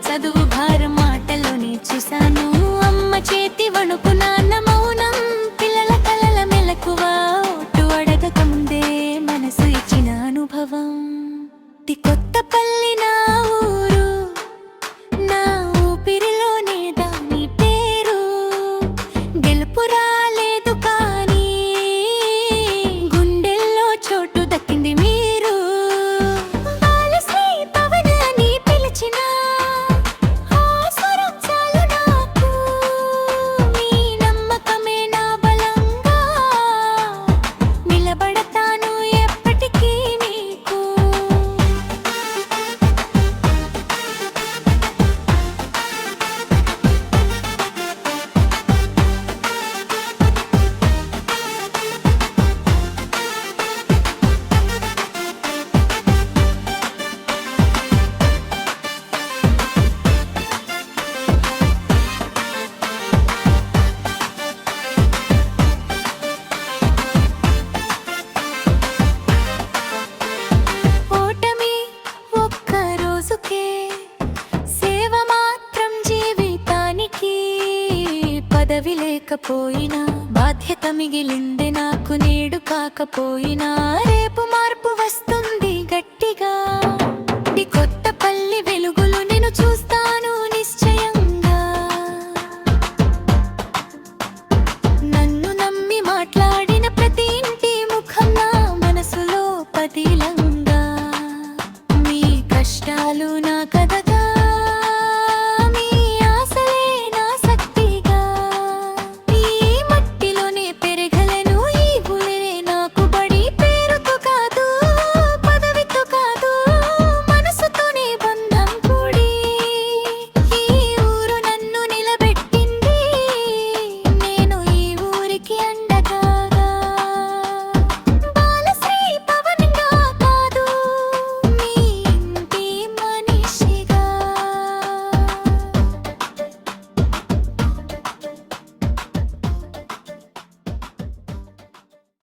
చదువు భారం మాటలోనే చూశాను. అమ్మ చేతి వణుకు, నాన్న మౌనం, పిల్లల కలల మెలకువ, ఓటు అడగక ముందే మనసు ఇచ్చిన అనుభవం. కొత్తపల్లి నా ఊరు, నా ఊపిరిలోనే దాని పేరు. గెలుపు రాలేదు కానీ గుండెల్లో చోటు దక్కింది మీరు. బాలశ్రీ పవన్ అని పిలిచిన ఆ స్వరం చాలు నాకు. మీ నమ్మకమే నా బలంగా, నిలబడతాను ఎప్పటికీ మీకు. ఓటమి ఒక్క రోజుకే, సేవ మాత్రం జీవితానికి. పదవి లేకపోయినా బాధ్యత మిగిలింది నాకు, నేడు కాకపోయినా రేపు మార్పు వస్తుంది.